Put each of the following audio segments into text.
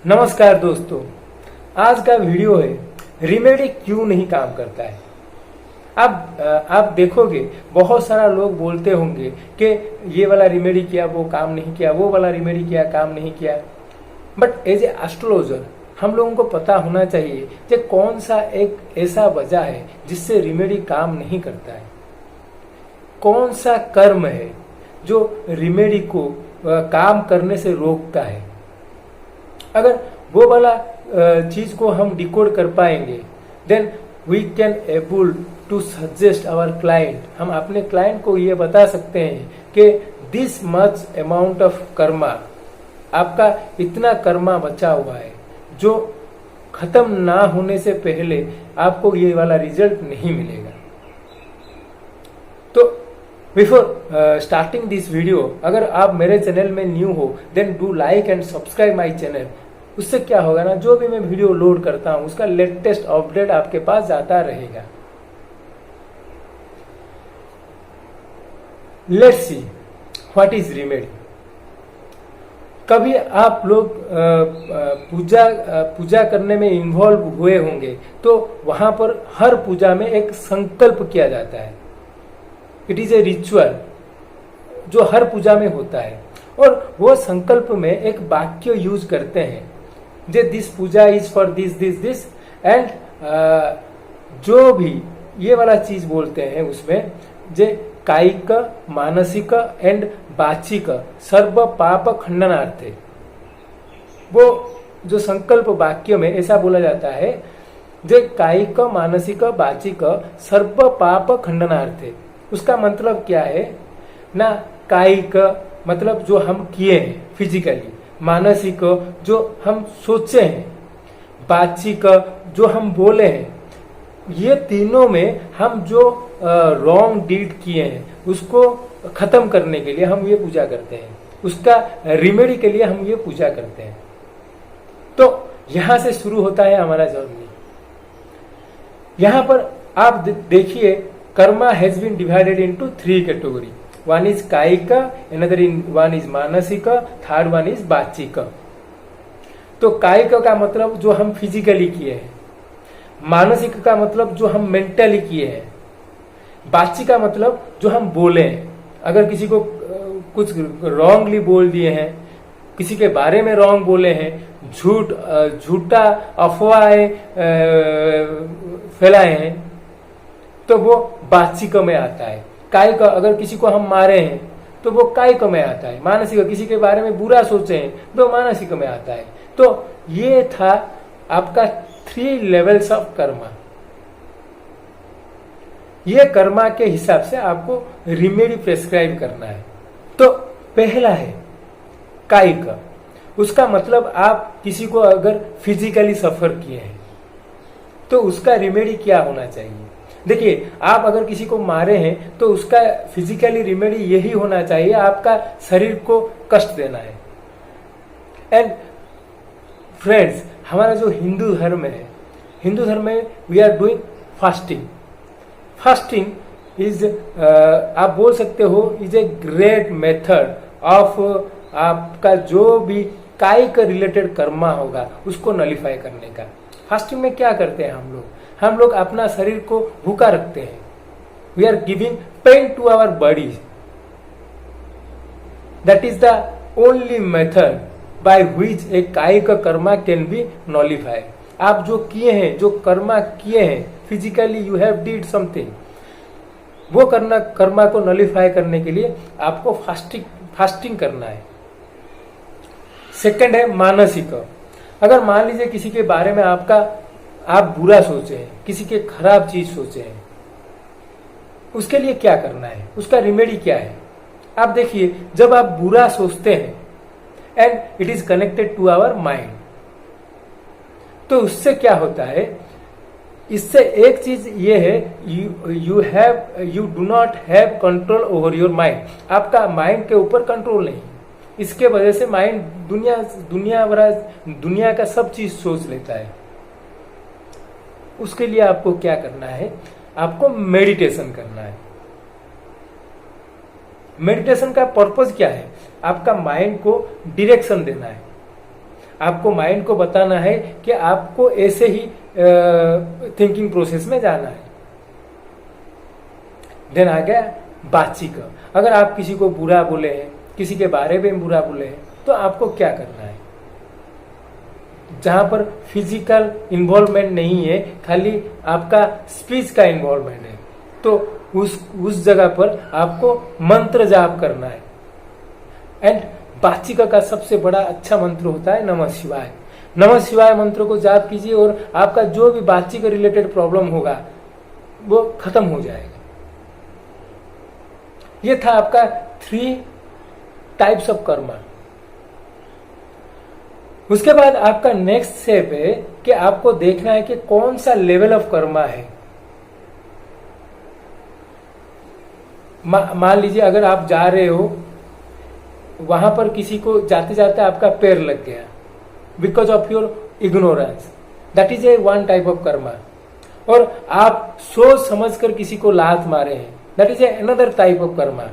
नमस्कार दोस्तों, आज का वीडियो है रिमेडी क्यों नहीं काम करता है। आप देखोगे बहुत सारा लोग बोलते होंगे कि ये वाला रिमेडी किया वो काम नहीं किया, वो वाला रिमेडी किया काम नहीं किया। बट एज ए एस्ट्रोलॉजर हम लोगों को पता होना चाहिए कि कौन सा एक ऐसा वजह है जिससे रिमेडी काम नहीं करता है, कौन सा कर्म है जो रिमेडी को काम करने से रोकता है। अगर वो वाला चीज को हम डिकोड कर पाएंगे then we can able to suggest our client. हम अपने क्लाइंट को ये बता सकते हैं कि this much amount of karma, आपका इतना कर्मा बचा हुआ है जो खत्म ना होने से पहले आपको ये वाला रिजल्ट नहीं मिलेगा। तो बिफोर स्टार्टिंग दिस वीडियो, अगर आप मेरे चैनल में न्यू हो then do like and subscribe my channel. उससे क्या होगा ना, जो भी मैं वीडियो लोड करता हूं उसका लेटेस्ट अपडेट आपके पास जाता रहेगा। Let's see what is remedy. कभी आप लोग पूजा करने में इन्वॉल्व हुए होंगे तो वहां पर हर पूजा में एक संकल्प किया जाता है। इट इज ए रिचुअल जो हर पूजा में होता है और वो संकल्प में एक वाक्य यूज करते हैं जे this puja is for this this this and जो भी ये वाला चीज बोलते हैं उसमें जे कायिक मानसिक एंड वाचिक सर्व पाप खंडनार्थे। वो जो संकल्प वाक्य में ऐसा बोला जाता है जे कायिक मानसिक वाचिक सर्व पाप खंडनार्थे। उसका मतलब क्या है ना, कायिक मतलब जो हम किए हैं फिजिकली, मानसिक जो हम सोचे हैं, वाचिक जो हम बोले हैं। ये तीनों में हम जो रॉन्ग डीड किए हैं उसको खत्म करने के लिए हम ये पूजा करते हैं, उसका रिमेडी के लिए हम ये पूजा करते हैं। तो यहां से शुरू होता है हमारा जर्नी। यहां पर आप देखिए karma has been divided into 3 category. One is कायिक, अनदर वन इज मानसिक, थर्ड वन इज वाचिक। तो कायिक का मतलब जो हम फिजिकली किए हैं, मानसिक का मतलब जो हम मेंटली किए हैं, वाचिक का मतलब जो हम बोले हैं। अगर किसी को कुछ रॉन्गली बोल दिए हैं, किसी के बारे में रॉन्ग बोले हैं, झूठा अफवाहें फैलाए हैं, तो वो वाचिक में आता है। कायिक अगर किसी को हम मारे हैं तो वो कायिक में आता है। मानसिक किसी के बारे में बुरा सोचे हैं तो मानसिक में आता है। तो ये था आपका 3 लेवल्स ऑफ कर्मा। ये कर्मा के हिसाब से आपको रिमेडी प्रेस्क्राइब करना है। तो पहला है कायिक। उसका मतलब आप किसी को अगर फिजिकली सफर किए हैं तो उसका रिमेडी क्या होना चाहिए। देखिए, आप अगर किसी को मारे हैं तो उसका फिजिकली रिमेडी यही होना चाहिए, आपका शरीर को कष्ट देना है। एंड फ्रेंड्स, हमारा जो हिंदू धर्म है, हिंदू धर्म में we are doing fasting. Fasting is आप बोल सकते हो is a great method of आपका जो भी कायिक रिलेटेड कर्मा होगा उसको नलिफाई करने का। फास्टिंग में क्या करते हैं हम लोग अपना शरीर को भूखा रखते हैं। We are giving pain to our bodies. That is the only method by which a कायिक कर्मा कैन बी नॉलिफाइड। आप जो किए हैं, जो कर्मा किए हैं physically, you have did something, वो कर्मा को नॉलिफाई करने के लिए आपको फास्टिंग करना है। सेकंड है मानसिक। अगर मान लीजिए किसी के बारे में आप बुरा सोचे हैं, किसी के खराब चीज सोचे हैं, उसके लिए क्या करना है, उसका रिमेडी क्या है। आप देखिए, जब आप बुरा सोचते हैं and it is connected to our mind, तो उससे क्या होता है, इससे एक चीज ये है, you do not have control over your mind. आपका माइंड के ऊपर कंट्रोल नहीं। इसके वजह से माइंड दुनिया का सब चीज सोच लेता है। उसके लिए आपको क्या करना है, आपको मेडिटेशन करना है। मेडिटेशन का पर्पज क्या है, आपका माइंड को डायरेक्शन देना है। आपको माइंड को बताना है कि आपको ऐसे ही थिंकिंग प्रोसेस में जाना है। देन आ गया वाचिक। अगर आप किसी को बुरा बोले हैं, किसी के बारे में बुरा बोले हैं, तो आपको क्या करना है? जहां पर फिजिकल इन्वॉल्वमेंट नहीं है, खाली आपका स्पीच का इन्वॉल्वमेंट है, तो उस जगह पर आपको मंत्र जाप करना है। एंड वाचिका का सबसे बड़ा अच्छा मंत्र होता है नमः शिवाय। नमः शिवाय मंत्र को जाप कीजिए और आपका जो भी वाचिका रिलेटेड प्रॉब्लम होगा वो खत्म हो जाएगा। ये था आपका 3 टाइप्स ऑफ कर्मा। उसके बाद आपका नेक्स्ट स्टेप है कि आपको देखना है कि कौन सा लेवल ऑफ कर्मा है। मान लीजिए अगर आप जा रहे हो, वहां पर किसी को जाते जाते आपका पैर लग गया because of your ignorance, that is a one type of Karma. और आप सोच समझकर किसी को लात मारे हैं, that is a another type of Karma.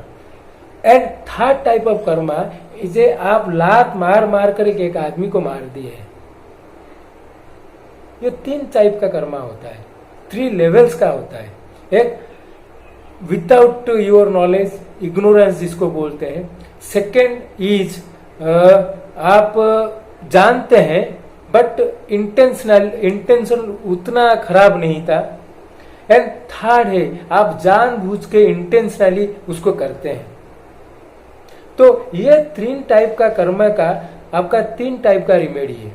And third type of Karma is a आप लात मार मार कर एक आदमी को मार दिए हैं। ये 3 टाइप का कर्मा होता है, 3 लेवल्स का होता है। एक विदाउट योर नॉलेज, इग्नोरेंस जिसको बोलते हैं। सेकेंड इज आप जानते हैं बट इंटेंशन उतना खराब नहीं था। एंड थर्ड है आप जानबूझ के इंटेंशनली उसको करते हैं। तो ये 3 टाइप का कर्म का आपका 3 टाइप का रिमेडी है।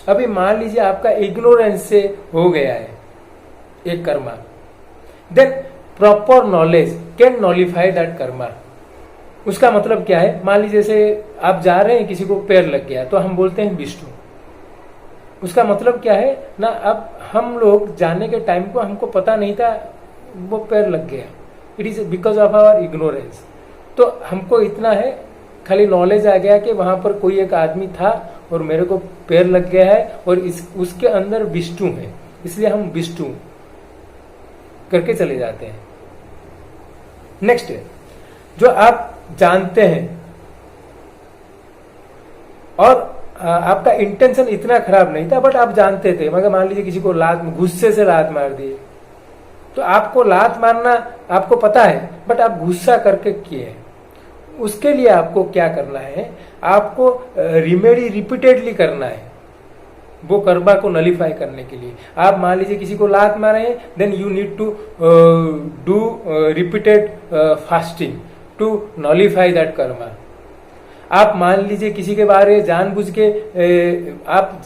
अभी मान लीजिए आपका इग्नोरेंस से हो गया है एक karma, then proper knowledge can nullify that karma. उसका मतलब क्या है? मान लीजिए जैसे आप जा रहे हैं, किसी को पैर लग गया तो हम बोलते हैं विष्णु। उसका मतलब क्या है ना, अब हम लोग जाने के टाइम को हमको पता नहीं था वो पैर लग गया, it is because of our ignorance. तो हमको इतना है, खाली नॉलेज आ गया कि वहां पर कोई एक आदमी था और मेरे को पैर लग गया है और उसके अंदर विष्णु है, इसलिए हम विष्णु करके चले जाते हैं। नेक्स्ट है जो आप जानते हैं और आपका इंटेंशन इतना खराब नहीं था बट आप जानते थे, मगर मान लीजिए किसी को गुस्से से लात मार दिए, तो आपको लात मारना आपको पता है बट आप गुस्सा करके किए। उसके लिए आपको क्या करना है? आपको रिमेडी रिपीटेडली करना है वो कर्मा को नलिफाई करने के लिए। आप मान लीजिए किसी को लात मारे हैं, then you need to do repeated fasting to nullify that karma. आप मान लीजिए किसी के बारे जानबूझ के आप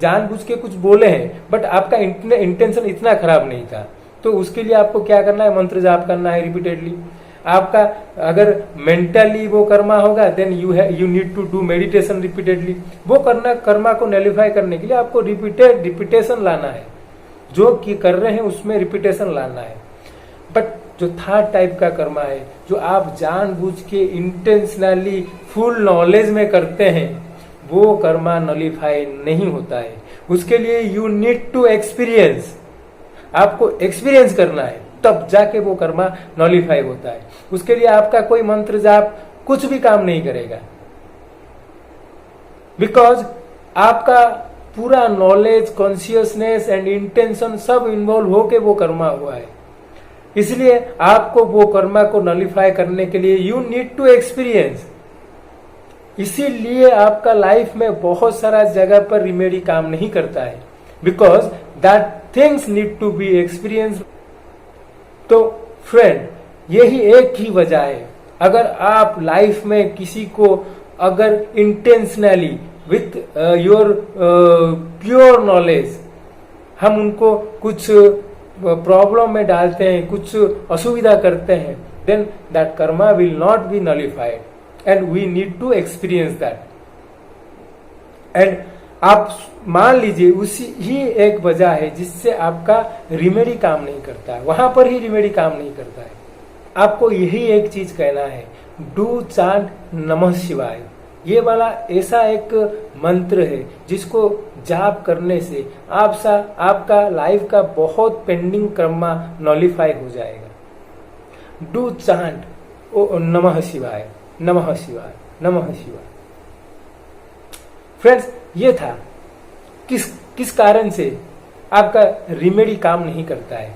जानबूझ के कुछ बोले हैं बट आपका इंटेंशन इतना खराब नहीं था, तो उसके लिए आपको क्या करना है? मंत्र जाप करना है रिपीटेडली। आपका अगर मेंटली वो कर्मा होगा then you need to do meditation repeatedly. वो कर्मा को नलिफाई करने के लिए आपको रिपीटेशन लाना है, जो कि कर रहे हैं उसमें रिपीटेशन लाना है। बट जो थर्ड टाइप का कर्मा है, जो आप जानबूझ के इंटेंशनली फुल नॉलेज में करते हैं, वो कर्मा नलिफाई नहीं होता है। उसके लिए यू नीड टू एक्सपीरियंस, आपको एक्सपीरियंस करना है, तब जाके वो कर्मा नॉलिफाई होता है। उसके लिए आपका कोई मंत्र जाप कुछ भी काम नहीं करेगा, बिकॉज आपका पूरा नॉलेज, कॉन्शियसनेस एंड इंटेंशन सब इन्वॉल्व होके वो कर्मा हुआ है। इसलिए आपको वो कर्मा को नलिफाई करने के लिए यू नीड टू एक्सपीरियंस। इसीलिए आपका लाइफ में बहुत सारा जगह पर रिमेडी काम नहीं करता है, because that things need to be experience. तो फ्रेंड, यही एक ही वजह है, अगर आप लाइफ में किसी को अगर intentionally with your pure knowledge हम उनको कुछ प्रॉब्लम में डालते हैं, कुछ असुविधा करते हैं, then that karma will not be nullified and we need to experience that. And आप मान लीजिए उसी ही एक वजह है जिससे आपका रिमेडी काम नहीं करता है, वहां पर ही रिमेडी काम नहीं करता है। आपको यही एक चीज कहना है, डू चांट नमः शिवाय। ये वाला ऐसा एक मंत्र है जिसको जाप करने से आपका लाइफ का बहुत पेंडिंग कर्मा नॉलिफाई हो जाएगा। डू चांट नमः शिवाय, नमः शिवाय, नमः शिवाय। फ्रेंड्स, ये था किस कारण से आपका रिमेडी काम नहीं करता है।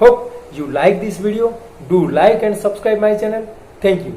Hope you like this video, do like and subscribe my channel. Thank you.